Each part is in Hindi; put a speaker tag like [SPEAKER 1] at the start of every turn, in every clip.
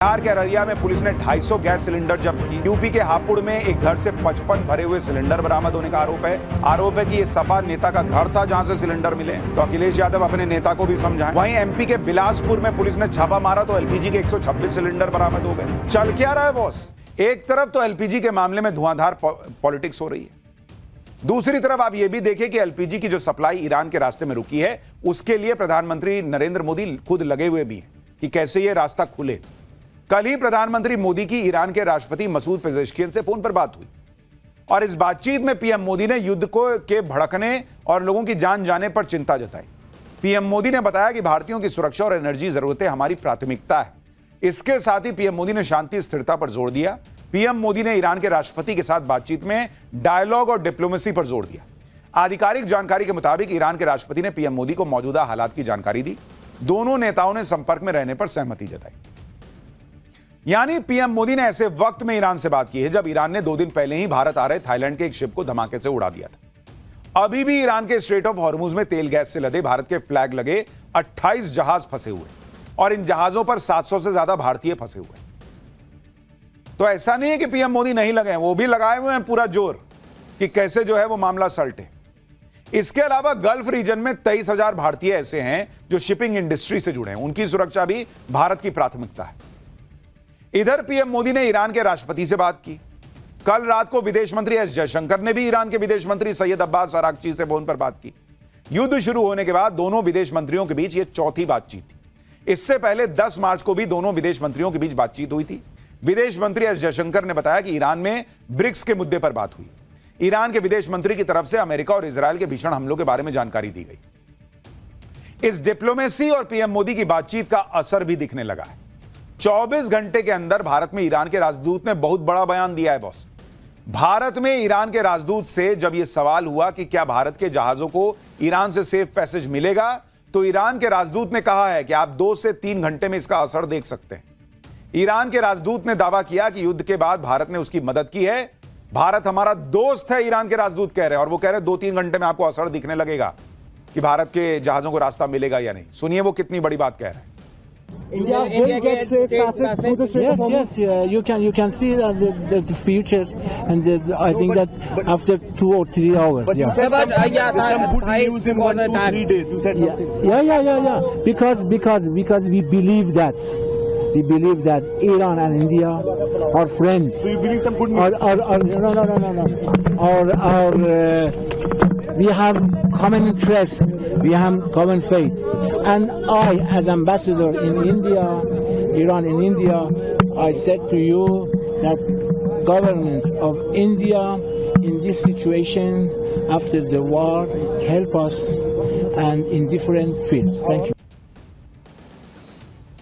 [SPEAKER 1] बिहार के अररिया में पुलिस ने 250 गैस सिलेंडर जब्त की। यूपी के हापुड़ में एक घर से 55 भरे हुए सिलेंडर बरामद होने का आरोप है कि ये सपा नेता का घर था जहां से सिलेंडर मिले। तो अखिलेश यादव अपने नेता को भी समझाएं। वहीं एमपी के बिलासपुर में पुलिस ने छापा मारा तो एलपीजी के 126 सिलेंडर बरामद हो गए। चल क्या रहा है बॉस? एक तरफ तो एलपीजी के मामले में धुआंधार पॉलिटिक्स हो रही है, दूसरी तरफ आप यह भी देखें कि एलपीजी की जो सप्लाई ईरान के रास्ते में रुकी है उसके लिए प्रधानमंत्री नरेंद्र मोदी खुद लगे हुए भी हैं कि कैसे यह रास्ता खुले। कल ही प्रधानमंत्री मोदी की ईरान के राष्ट्रपति मसूद पेजेश्कियन से फोन पर बात हुई और इस बातचीत में पीएम मोदी ने युद्ध के भड़कने और लोगों की जान जाने पर चिंता जताई। पीएम मोदी ने बताया कि भारतीयों की सुरक्षा और एनर्जी जरूरतें हमारी प्राथमिकता है। इसके साथ ही पीएम मोदी ने शांति स्थिरता पर जोर दिया। पीएम मोदी ने ईरान के राष्ट्रपति के साथ बातचीत में डायलॉग और डिप्लोमेसी पर जोर दिया। आधिकारिक जानकारी के मुताबिक ईरान के राष्ट्रपति ने पीएम मोदी को मौजूदा हालात की जानकारी दी। दोनों नेताओं ने संपर्क में रहने पर सहमति जताई। यानी पीएम मोदी ने ऐसे वक्त में ईरान से बात की है जब ईरान ने 2 दिन पहले ही भारत आ रहे थाईलैंड के एक शिप को धमाके से उड़ा दिया था। अभी भी ईरान के स्ट्रेट ऑफ हॉर्मुज में तेल गैस से लदे भारत के फ्लैग लगे 28 जहाज फंसे हुए और इन जहाजों पर 700 से ज्यादा भारतीय फंसे हुए। तो ऐसा नहीं है कि पीएम मोदी नहीं लगे हैं, वो भी लगाए हुए हैं पूरा जोर कि कैसे जो है वो मामला सलटे। इसके अलावा गल्फ रीजन में 23,000 भारतीय ऐसे हैं जो शिपिंग इंडस्ट्री से जुड़े हैं, उनकी सुरक्षा भी भारत की प्राथमिकता है। इधर पीएम मोदी ने ईरान के राष्ट्रपति से बात की। कल रात को विदेश मंत्री एस जयशंकर ने भी ईरान के विदेश मंत्री सैयद अब्बास अरागची से फोन पर बात की। युद्ध शुरू होने के बाद दोनों विदेश मंत्रियों के बीच यह चौथी बातचीत थी। इससे पहले 10 मार्च को भी दोनों विदेश मंत्रियों के बीच बातचीत हुई थी। विदेश मंत्री एस जयशंकर ने बताया कि ईरान में ब्रिक्स के मुद्दे पर बात हुई। ईरान के विदेश मंत्री की तरफ से अमेरिका और इजरायल के भीषण हमलों के बारे में जानकारी दी गई। इस डिप्लोमेसी और पीएम मोदी की बातचीत का असर भी दिखने लगा है। 24 घंटे के अंदर भारत में ईरान के राजदूत ने बहुत बड़ा बयान दिया है बॉस। भारत में ईरान के राजदूत से जब यह सवाल हुआ कि क्या भारत के जहाजों को ईरान से सेफ पैसेज मिलेगा, तो ईरान के राजदूत ने कहा है कि आप 2 से 3 घंटे में इसका असर देख सकते हैं। ईरान के राजदूत ने दावा किया कि युद्ध के बाद भारत ने उसकी मदद की है। भारत हमारा दोस्त है, ईरान के राजदूत कह रहे हैं, और वो कह रहे हैं 2-3 घंटे में आपको असर दिखने लगेगा कि भारत के जहाजों को रास्ता मिलेगा या नहीं। सुनिए वो कितनी बड़ी बात कह रहे हैं।
[SPEAKER 2] India gets safe passage through the Strait of Hormuz.
[SPEAKER 3] Yes. You can see the future, and I think that after 2 or 3 hours.
[SPEAKER 2] But you said some good news in 1 to 3 days. You said something.
[SPEAKER 3] Yeah. Because we believe that. We believe that Iran and India are friends.
[SPEAKER 2] So you believe some good news?
[SPEAKER 3] No. We have common interest. We have common faith. And I, as ambassador in India, Iran in India, I said to you that government of India in this situation after the war help us and in different fields. Thank you.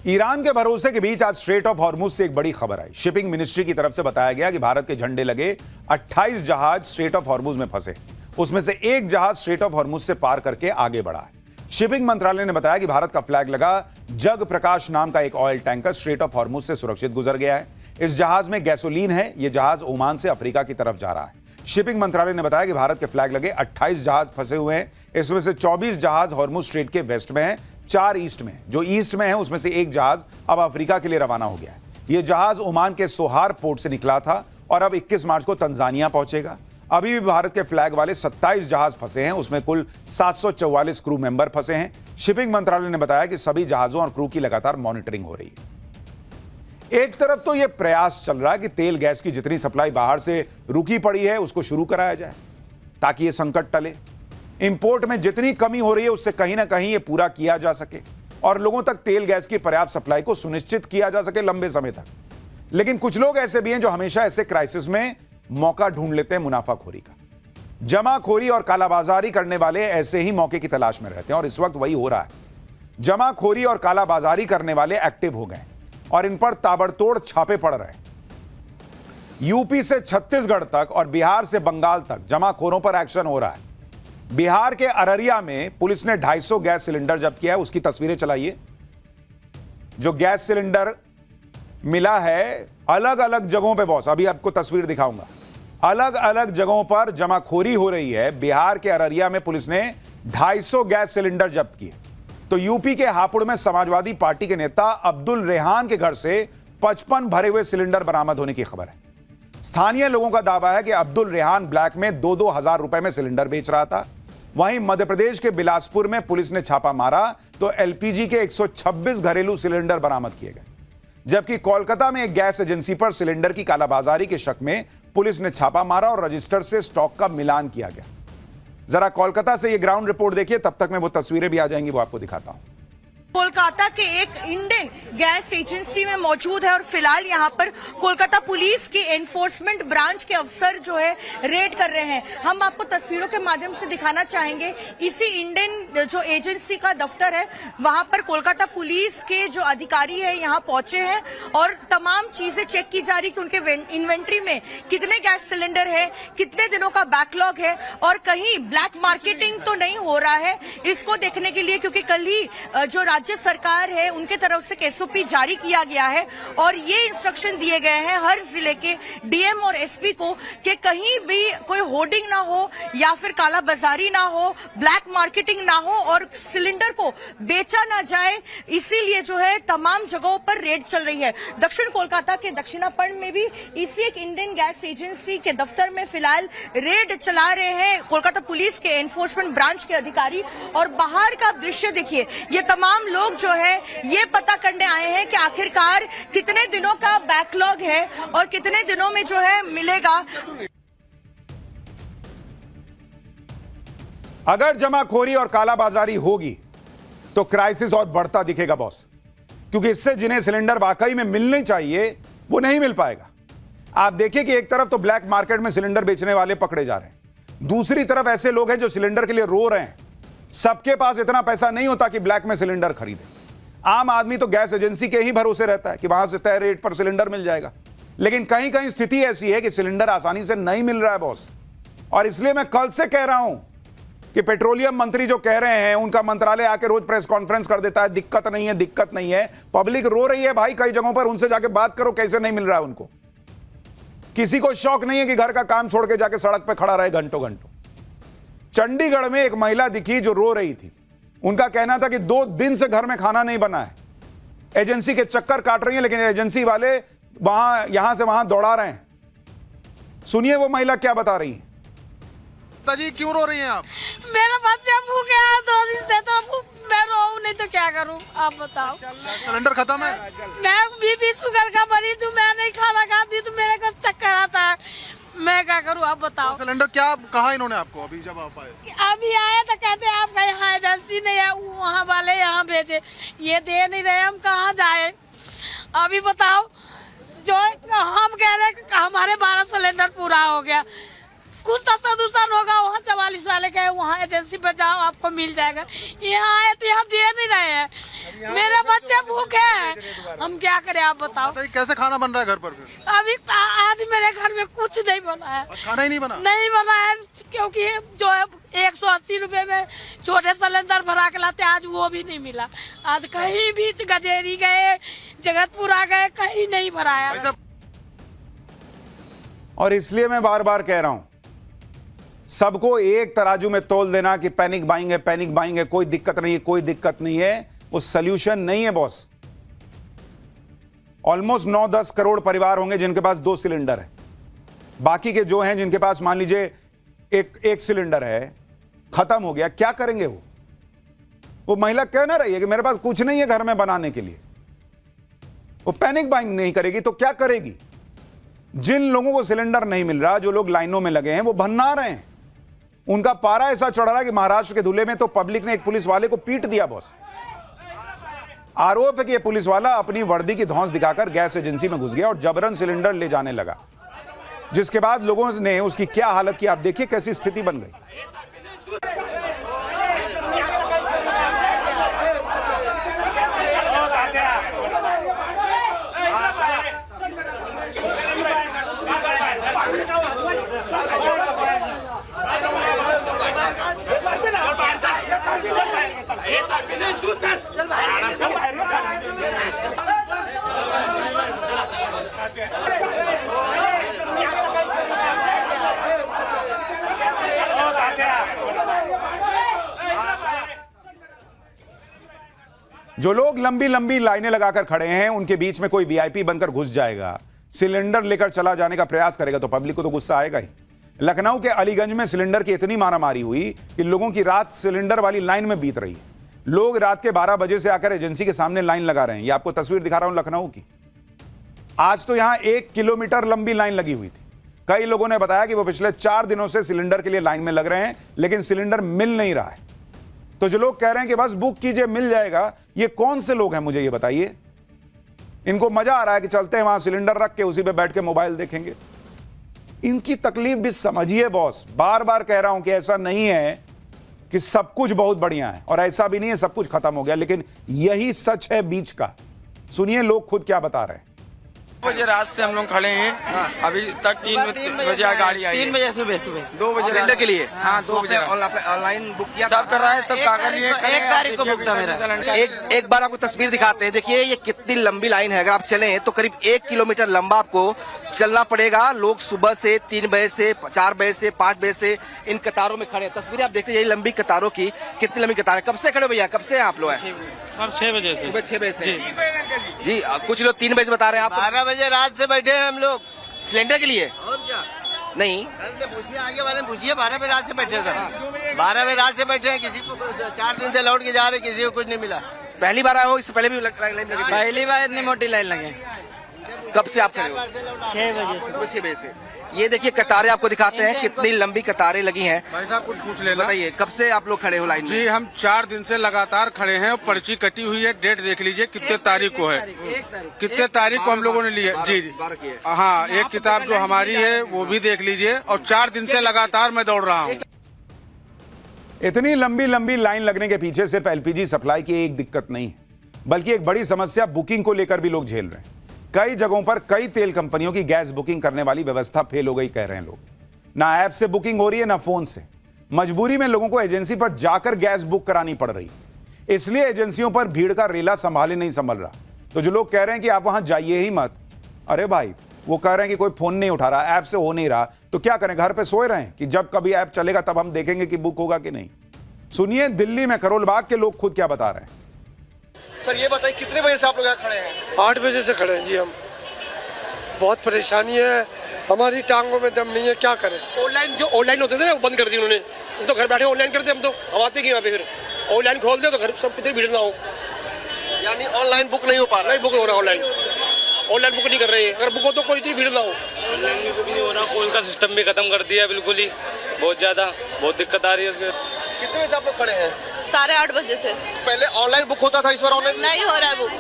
[SPEAKER 1] Iran के भरोसे के बीच आज स्ट्रेट ऑफ हॉर्मुज से एक बड़ी खबर आई। शिपिंग मिनिस्ट्री की तरफ से बताया गया कि भारत के झंडे लगे 28 जहाज स्ट्रेट ऑफ हॉर्मुज में फंसे, उसमें से एक जहाज स्ट्रेट ऑफ हॉर्मुज से पार करके आगे बढ़ा है। शिपिंग मंत्रालय ने बताया कि भारत का फ्लैग लगा जग प्रकाश नाम का एक oil tanker straight of Hormuz से सुरक्षित गुजर गया है। इस जहाज में गैसोलीन है। यह जहाज ओमान से अफ्रीका की तरफ जा रहा है। शिपिंग मंत्रालय ने बताया कि भारत के फ्लैग लगे 28 जहाज फंसे हुए हैं। इसमें से 24 जहाज हॉर्मुज स्ट्रेट के वेस्ट में है, 4 ईस्ट में। जो ईस्ट में है उसमें से एक जहाज अब अफ्रीका के लिए रवाना हो गया है। यह जहाज ओमान के सोहार पोर्ट से निकला था और अब 21 मार्च को तंजानिया पहुंचेगा। अभी भी भारत के फ्लैग वाले 27 जहाज फंसे हैं, उसमें कुल 744 क्रू मेंबर फंसे हैं। शिपिंग मंत्रालय ने बताया कि सभी जहाजों और क्रू की लगातार मॉनिटरिंग हो रही है। एक तरफ तो यह प्रयास चल रहा है कि तेल गैस की जितनी सप्लाई बाहर से रुकी पड़ी है उसको शुरू कराया जाए ताकि यह संकट टले। इंपोर्ट में जितनी कमी हो रही है उससे कहीं ना कहीं यह पूरा किया जा सके और लोगों तक तेल गैस की पर्याप्त सप्लाई को सुनिश्चित किया जा सके लंबे समय तक। लेकिन कुछ लोग ऐसे भी हैं जो हमेशा ऐसे क्राइसिस में मौका ढूंढ लेते हैं मुनाफाखोरी का। जमाखोरी और कालाबाजारी करने वाले ऐसे ही मौके की तलाश में रहते हैं और इस वक्त वही हो रहा है। जमाखोरी और कालाबाजारी करने वाले एक्टिव हो गए और इन पर ताबड़तोड़ छापे पड़ रहे हैं। यूपी से छत्तीसगढ़ तक और बिहार से बंगाल तक जमाखोरों पर एक्शन हो रहा है। बिहार के अररिया में पुलिस ने 250 गैस सिलेंडर जब्त किया है। उसकी तस्वीरें चलाइए। जो गैस सिलेंडर मिला है अलग अलग जगहों पे बॉस, अभी आपको तस्वीर दिखाऊंगा। अलग अलग जगहों पर जमाखोरी हो रही है। बिहार के अररिया में पुलिस ने 250 गैस सिलेंडर जब्त किए। तो यूपी के हापुड़ में समाजवादी पार्टी के नेता अब्दुल रेहान के घर से 55 भरे हुए सिलेंडर बरामद होने की खबर है। स्थानीय लोगों का दावा है कि अब्दुल रेहान ब्लैक में 2-2 हजार रुपए में सिलेंडर बेच रहा था। वहीं मध्य प्रदेश के बिलासपुर में पुलिस ने छापा मारा तो एलपीजी के 126 घरेलू सिलेंडर बरामद किए गए, जबकि कोलकाता में एक गैस एजेंसी पर सिलेंडर की कालाबाजारी के शक में पुलिस ने छापा मारा और रजिस्टर से स्टॉक का मिलान किया गया। जरा कोलकाता से ये ग्राउंड रिपोर्ट देखिए, तब तक मैं वो तस्वीरें भी आ जाएंगी, वो आपको दिखाता हूं।
[SPEAKER 4] कोलकाता के एक इंडियन गैस एजेंसी में मौजूद है और फिलहाल यहाँ पर कोलकाता पुलिस की एनफोर्समेंट ब्रांच के अफसर जो है रेड कर रहे हैं। हम आपको तस्वीरों के माध्यम से दिखाना चाहेंगे। इसी इंडियन जो एजेंसी का दफ्तर है वहां पर कोलकाता पुलिस के जो अधिकारी है यहाँ पहुंचे हैं और तमाम चीजें चेक की जा रही कि उनके इन्वेंट्री में कितने गैस सिलेंडर है, कितने दिनों का बैकलॉग है और कहीं ब्लैक मार्केटिंग तो नहीं हो रहा है, इसको देखने के लिए, क्योंकि कल ही जो राज्य सरकार है उनके तरफ से एसओपी जारी किया गया है और ये इंस्ट्रक्शन दिए गए हैं हर जिले के डीएम और एसपी को कि कहीं भी कोई होर्डिंग ना हो या फिर काला बाजारी ना हो, ब्लैक मार्केटिंग ना हो और सिलेंडर को बेचा ना जाए। इसीलिए जो है तमाम जगहों पर रेड चल रही है। दक्षिण कोलकाता के दक्षिणापर्ण में भी इसी एक इंडियन गैस एजेंसी के दफ्तर में फिलहाल रेड चला रहे हैं कोलकाता पुलिस के एनफोर्समेंट ब्रांच के अधिकारी। और बाहर का दृश्य देखिए, ये तमाम लोग जो है ये पता करने आए हैं कि आखिरकार कितने दिनों का बैकलॉग है और कितने दिनों में जो है मिलेगा।
[SPEAKER 1] अगर जमाखोरी और कालाबाजारी होगी तो क्राइसिस और बढ़ता दिखेगा बॉस, क्योंकि इससे जिन्हें सिलेंडर वाकई में मिलने चाहिए वो नहीं मिल पाएगा। आप देखिए कि एक तरफ तो ब्लैक मार्केट में सिलेंडर बेचने वाले पकड़े जा रहे हैं, दूसरी तरफ ऐसे लोग हैं जो सिलेंडर के लिए रो रहे हैं। सबके पास इतना पैसा नहीं होता कि ब्लैक में सिलेंडर खरीदे। आम आदमी तो गैस एजेंसी के ही भरोसे रहता है कि वहां से तय रेट पर सिलेंडर मिल जाएगा, लेकिन कहीं कहीं स्थिति ऐसी है कि सिलेंडर आसानी से नहीं मिल रहा है बॉस। और इसलिए मैं कल से कह रहा हूं कि पेट्रोलियम मंत्री जो कह रहे हैं, उनका मंत्रालय आके रोज प्रेस कॉन्फ्रेंस कर देता है, दिक्कत नहीं है, दिक्कत नहीं है। पब्लिक रो रही है भाई कई जगहों पर, उनसे जाके बात करो कैसे नहीं मिल रहा है उनको। किसी को शौक नहीं है कि घर का काम छोड़ के जाके सड़क पर खड़ा रहे घंटों घंटों। चंडीगढ़ में एक महिला दिखी जो रो रही थी। उनका कहना था कि 2 दिन से घर में खाना नहीं बना है, एजेंसी के चक्कर काट रही है, लेकिन एजेंसी वाले यहां से वहां दौड़ा रहे हैं। सुनिए वो महिला क्या बता रही है।
[SPEAKER 5] जी क्यों रो रही हैं आप?
[SPEAKER 6] मेरा बच्चा भूखे है 2 दिन से, तो मैं रोऊं नहीं तो क्या करूं, आप बताओ।
[SPEAKER 5] सिलेंडर खत्म है?
[SPEAKER 6] मैं बीपी शुगर का मरीज हूँ, मैं नहीं खाना खाती तो मेरे को चक्कर आता है, मैं क्या करूं, आप बताओ।
[SPEAKER 5] सिलेंडर क्या कहा इन्होंने आपको अभी जब आप आए?
[SPEAKER 6] अभी आए तो कहते हैं आपका यहाँ एजेंसी नहीं है, वहाँ वाले यहाँ भेजे, ये दे नहीं रहे, हम कहाँ जाए अभी बताओ। जो हम कह रहे हैं हमारे 12 सिलेंडर पूरा हो गया, कुछ तो सदुसन होगा, वहाँ 44 वाले कहे वहाँ एजेंसी पे जाओ आपको मिल जाएगा। यहाँ आए तो यहाँ दे नहीं रहे हैं, मेरे बच्चे भूखे हैं, हम क्या करें आप बताओ।
[SPEAKER 5] कैसे खाना बन रहा है घर पर फिर?
[SPEAKER 6] अभी आज मेरे घर में कुछ नहीं बना है,
[SPEAKER 5] खाना ही नहीं बना?
[SPEAKER 6] नहीं बना है, क्योंकि जो है 180 रुपए में छोटे सिलेंडर भरा के लाते, आज वो भी नहीं मिला। आज कहीं भी गजेरी गए, जगतपुरा गए, कहीं नहीं भराया।
[SPEAKER 1] और इसलिए मैं बार बार कह रहा हूं, सबको एक तराजू में तोल देना कि पैनिक बाइंग है, पैनिक बाइंग है, कोई दिक्कत नहीं है, कोई दिक्कत नहीं है, वो सल्यूशन नहीं है बॉस। ऑलमोस्ट 9-10 करोड़ परिवार होंगे जिनके पास 2 सिलेंडर है। बाकी के जो हैं जिनके पास मान लीजिए एक सिलेंडर है, खत्म हो गया, क्या करेंगे वो महिला कह ना रही है कि मेरे पास कुछ नहीं है घर में बनाने के लिए। वो पैनिक बाइंग नहीं करेगी तो क्या करेगी? जिन लोगों को सिलेंडर नहीं मिल रहा, जो लोग लाइनों में लगे हैं, वो भन्ना रहे हैं। उनका पारा ऐसा चढ़ रहा है कि महाराष्ट्र के धुले में तो पब्लिक ने एक पुलिस वाले को पीट दिया बॉस। आरोप है कि यह पुलिस वाला अपनी वर्दी की धौंस दिखाकर गैस एजेंसी में घुस गया और जबरन सिलेंडर ले जाने लगा, जिसके बाद लोगों ने उसकी क्या हालत की आप देखिए, कैसी स्थिति बन गई। जो लोग लंबी लंबी लाइनें लगाकर खड़े हैं उनके बीच में कोई वीआईपी बनकर घुस जाएगा, सिलेंडर लेकर चला जाने का प्रयास करेगा तो पब्लिक को तो गुस्सा आएगा ही। लखनऊ के अलीगंज में सिलेंडर की इतनी मारामारी हुई कि लोगों की रात सिलेंडर वाली लाइन में बीत रही है। लोग रात के 12 बजे से आकर एजेंसी के सामने लाइन लगा रहे हैं। ये आपको तस्वीर दिखा रहा हूं लखनऊ की। आज तो यहां 1 किलोमीटर लंबी लाइन लगी हुई थी। कई लोगों ने बताया कि वो पिछले 4 दिनों से सिलेंडर के लिए लाइन में लग रहे हैं, लेकिन सिलेंडर मिल नहीं रहा है। तो जो लोग कह रहे हैं कि बस बुक कीजिए मिल जाएगा, ये कौन से लोग हैं मुझे ये बताइए। इनको मजा आ रहा है कि चलते हैं वहां सिलेंडर रख के उसी पे बैठ के मोबाइल देखेंगे। इनकी तकलीफ भी समझिए बॉस। बार बार कह रहा हूं कि ऐसा नहीं है कि सब कुछ बहुत बढ़िया है और ऐसा भी नहीं है सब कुछ खत्म हो गया, लेकिन यही सच है बीच का। सुनिए लोग खुद क्या बता रहे हैं।
[SPEAKER 7] 2 बजे रात से हम लोग खड़े हैं, अभी तक 3 बजे गाड़ी आई।
[SPEAKER 2] 3 बजे सुबह 2 बजे
[SPEAKER 7] सिलेंडर के लिए।
[SPEAKER 2] हाँ 2 बजे ऑनलाइन बुक किया,
[SPEAKER 7] सब कर रहा है, सब कागज लिए।
[SPEAKER 2] 1 तारीख को बुक था मेरा।
[SPEAKER 8] एक बार आपको तस्वीर दिखाते हैं। देखिए ये कितनी लंबी लाइन है। अगर आप चलें तो करीब 1 किलोमीटर लंबा आपको चलना पड़ेगा। लोग सुबह से 3 बजे से 4 बजे से 5 बजे से इन कतारों में खड़े हैं। तस्वीरें आप देखते हैं, यही लंबी कतारों की। कितनी लंबी कतार है। कब से खड़े हो भैया, कब से आप लोग हैं?
[SPEAKER 7] सर 6 बजे से।
[SPEAKER 8] सुबह 6 बजे से जी। कुछ लोग 3 बजे बता रहे हैं। आप
[SPEAKER 7] 12 बजे रात से बैठे हैं हम लोग
[SPEAKER 8] सिलेंडर के लिए।
[SPEAKER 7] और क्या
[SPEAKER 8] नहीं
[SPEAKER 7] पूछिए, आगे वाले पूछिए। 12 बजे रात से बैठे सर, 12 बजे रात से बैठे हैं। किसी को 4 दिन से लौट के जा रहे, किसी को कुछ नहीं मिला।
[SPEAKER 8] पहली बार आए हो, इससे पहले भी लाइन लगी थी?
[SPEAKER 2] पहली बार इतनी मोटी लाइन लगे।
[SPEAKER 8] कब से आप खड़े हो?
[SPEAKER 2] 6 बजे से।
[SPEAKER 8] सुबह 6 बजे से। ये देखिए कतारें आपको दिखाते हैं, कितनी लंबी कतारें लगी हैं।
[SPEAKER 5] भाई साहब कुछ पूछ लेना।
[SPEAKER 8] बताइए कब से आप लोग खड़े हो लाइन में?
[SPEAKER 5] जी हम 4 दिन से लगातार खड़े हैं। पर्ची कटी हुई है, डेट देख लीजिए कितने तारीख को है, कितने तारीख को हम लोगों ने ली है। जी हाँ, एक किताब जो हमारी है वो भी देख लीजिए। और 4 दिन से लगातार मैं दौड़ रहा हूँ।
[SPEAKER 1] इतनी लंबी लंबी लाइन लगने के पीछे सिर्फ एलपीजी सप्लाई की एक दिक्कत नहीं है, बल्कि एक बड़ी समस्या बुकिंग को लेकर भी लोग झेल रहे हैं। कई जगहों पर कई तेल कंपनियों की गैस बुकिंग करने वाली व्यवस्था फेल हो गई कह रहे हैं लोग। ना ऐप से बुकिंग हो रही है ना फोन से। मजबूरी में लोगों को एजेंसी पर जाकर गैस बुक करानी पड़ रही है। इसलिए एजेंसियों पर भीड़ का रेला संभाले नहीं संभल रहा। तो जो लोग कह रहे हैं कि आप वहां जाइए ही मत, अरे भाई वो कह रहे हैं कि कोई फोन नहीं उठा रहा, ऐप से हो नहीं रहा, तो क्या करें, घर पे सोए रहें कि जब कभी ऐप चलेगा तब हम देखेंगे कि बुक होगा कि नहीं। सुनिए दिल्ली में करोल बाग के लोग खुद क्या बता रहे हैं।
[SPEAKER 8] सर ये बताइए कितने बजे से आप लोग यहाँ खड़े हैं?
[SPEAKER 9] 8 बजे से खड़े हैं जी। हम बहुत परेशानी है, हमारी टांगों में दम नहीं है, क्या करें।
[SPEAKER 8] ऑनलाइन होते थे ना वो बंद कर दिए उन्होंने। हम तो घर बैठे ऑनलाइन करते, हम आते कि यहाँ पे फिर ऑनलाइन खोल दे तो घर सब कितनी भीड़ ना हो। यानी ऑनलाइन बुक नहीं हो पा रहा? नहीं बुक हो रहा, ऑनलाइन बुक नहीं कर रहे हैं। अगर बुक हो तो कोई इतनी भीड़ ना हो।
[SPEAKER 7] ऑनलाइन भी बुक नहीं हो रहा, फोन का सिस्टम भी खत्म कर दिया बिल्कुल ही। बहुत ज्यादा बहुत दिक्कत आ रही है उसमें।
[SPEAKER 8] कितने बजे से आप लोग खड़े हैं?
[SPEAKER 10] 8:30 बजे से।
[SPEAKER 8] पहले ऑनलाइन बुक होता था, इस बार ऑनलाइन
[SPEAKER 10] नहीं हो रहा है बुक,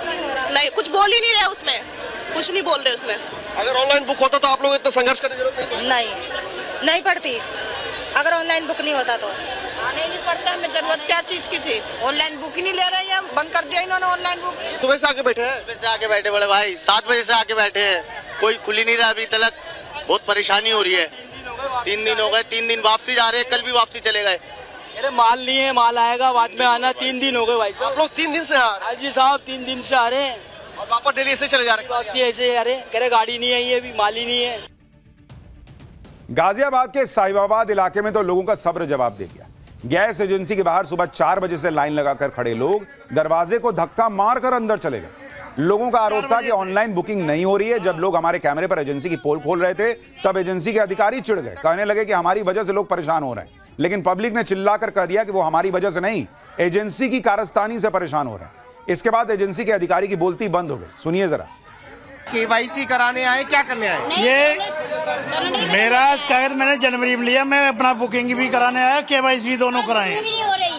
[SPEAKER 10] नहीं कुछ बोल ही नहीं रहे उसमें, कुछ नहीं बोल रहे उसमें।
[SPEAKER 8] अगर ऑनलाइन बुक होता तो आप लोग इतना संघर्ष करने की जरूरत
[SPEAKER 10] नहीं पड़ती। अगर ऑनलाइन बुक नहीं होता तो आने नहीं पड़ता। हमें जरूरत क्या चीज की थी? ऑनलाइन बुक ही नहीं ले रहे हैं, बंद कर दिया इन्होंने ऑनलाइन बुक।
[SPEAKER 8] सुबह से आके बैठे हैं?
[SPEAKER 7] सुबह से आके बैठे बड़े भाई, 7 बजे से आके बैठे हैं, कोई खुल ही नहीं रहा अभी तक। बहुत परेशानी हो रही है। 3 दिन हो गए, 3 दिन वापसी जा रहे हैं, कल भी वापसी चले गए।
[SPEAKER 2] अरे माल नहीं है, माल आएगा बाद में आना। 3 दिन हो गए भाई
[SPEAKER 8] आप लोग 3 दिन से आ रहे हैं?
[SPEAKER 2] जी साहब 3 दिन से आ रहे हैं
[SPEAKER 8] और वापस डेली ऐसे चले जा रहे हैं?
[SPEAKER 2] वापसी ऐसे आ रहे हैं, कह रहे गाड़ी नहीं आई है, अभी माल ही नहीं है।
[SPEAKER 1] गाजियाबाद के साहिबाबाद इलाके में तो लोगों का सब्र जवाब दे गया। गैस एजेंसी के बाहर सुबह 4 बजे से लाइन लगाकर खड़े लोग दरवाजे को धक्का मारकर अंदर चले गए। लोगों का आरोप था कि ऑनलाइन बुकिंग नहीं हो रही है। जब लोग हमारे कैमरे पर एजेंसी की पोल खोल रहे थे तब एजेंसी के अधिकारी चिढ़ गए, कहने लगे कि हमारी वजह से लोग परेशान हो रहे हैं। लेकिन पब्लिक ने चिल्लाकर कह दिया कि वो हमारी वजह से नहीं, एजेंसी की कारस्तानी से परेशान हो रहे हैं। इसके बाद एजेंसी के अधिकारी की बोलती बंद हो गई। सुनिए जरा।
[SPEAKER 8] केवाईसी कराने आए, क्या करने आए?
[SPEAKER 11] ये मेरा कागज मैंने जनवरी में लिया, मैं अपना बुकिंग भी कराने आया, केवाईसी भी दोनों कराए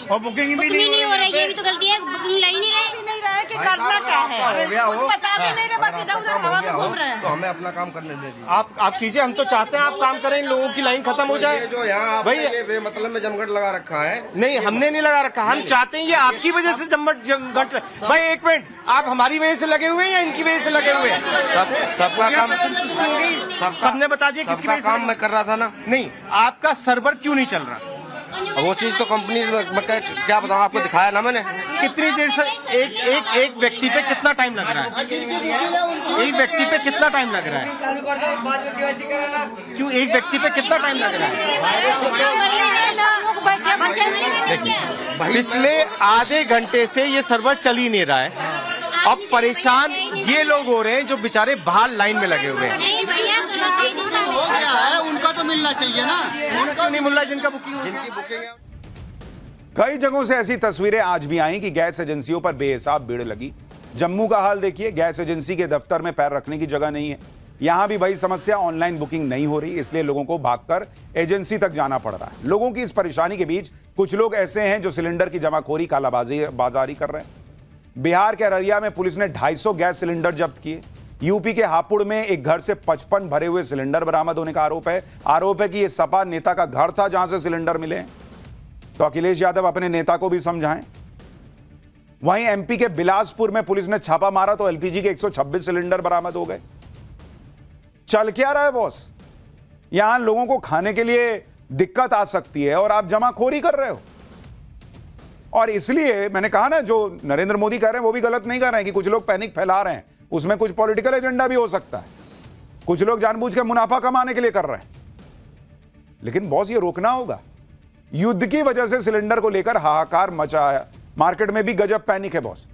[SPEAKER 11] और बुकिंग भी नहीं हो रही।
[SPEAKER 10] ये भी तो गलती है, बुकिंग लाई नहीं रहे कि करना क्या है, कुछ पता भी नहीं रहे, बस इधर उधर हवा में घूम रहे हैं।
[SPEAKER 8] तो हमें अपना काम करने दे दीजिए।
[SPEAKER 9] आप कीजिए, हम तो चाहते हैं आप काम करें, इन लोगों की लाइन खत्म हो जाए।
[SPEAKER 8] जो यहाँ भाई मतलब में जमघट लगा रखा है।
[SPEAKER 9] नहीं हमने नहीं लगा रखा, हम चाहते हैं ये आपकी वजह से जमघट। भाई एक मिनट, आप हमारी वजह से लगे हुए हैं या इनकी वजह से लगे हुए हैं?
[SPEAKER 8] सबका काम
[SPEAKER 9] सबने बता दिया किसकी वजह से
[SPEAKER 8] काम मैं कर रहा था ना।
[SPEAKER 9] नहीं, आपका सर्वर क्यों नहीं चल रहा?
[SPEAKER 8] वो चीज तो कंपनी क्या बताऊं आपको, दिखाया ना मैंने।
[SPEAKER 9] कितनी देर से एक व्यक्ति पे कितना टाइम लग रहा है? एक व्यक्ति पे कितना टाइम लग रहा है? क्यों एक व्यक्ति पे कितना टाइम लग रहा है? पिछले आधे घंटे से ये सर्वर चल ही नहीं रहा है। अब परेशान ये लोग हो रहे हैं जो बेचारे बाहर लाइन में लगे हुए हैं।
[SPEAKER 2] उनका तो मिलना चाहिए ना,
[SPEAKER 9] उनको नहीं मिल रहा जिनकी बुकिंग है।
[SPEAKER 1] कई जगहों से ऐसी तस्वीरें आज भी आई कि गैस एजेंसियों पर बेहिसाब भीड़ लगी। जम्मू का हाल देखिए, गैस एजेंसी के दफ्तर में पैर रखने की जगह नहीं है। यहां भी वही समस्या, ऑनलाइन बुकिंग नहीं हो रही, इसलिए लोगों को भागकर एजेंसी तक जाना पड़ रहा है। लोगों की इस परेशानी के बीच कुछ लोग ऐसे हैं जो सिलेंडर की जमाखोरी, कालाबाजारी कर रहे हैं। बिहार के अररिया में पुलिस ने 250 गैस सिलेंडर जब्त किए। यूपी के हापुड़ में एक घर से 55 भरे हुए सिलेंडर बरामद होने का आरोप है कि यह सपा नेता का घर था जहां से सिलेंडर मिले हैं। तो अखिलेश यादव अपने नेता को भी समझाएं। वहीं एमपी के बिलासपुर में पुलिस ने छापा मारा तो एलपीजी के 126 सिलेंडर बरामद हो गए। चल क्या रहा है बॉस? यहां लोगों को खाने के लिए दिक्कत आ सकती है और आप जमाखोरी कर रहे हो। और इसलिए मैंने कहा ना, जो नरेंद्र मोदी कह रहे हैं वो भी गलत नहीं कर रहे हैं कि कुछ लोग पैनिक फैला रहे हैं, उसमें कुछ पॉलिटिकल एजेंडा भी हो सकता है। कुछ लोग जानबूझ के मुनाफा कमाने के लिए कर रहे हैं। लेकिन बॉस, ये रोकना होगा। युद्ध की वजह से सिलेंडर को लेकर हाहाकार मचा है, मार्केट में भी गजब पैनिक है बॉस।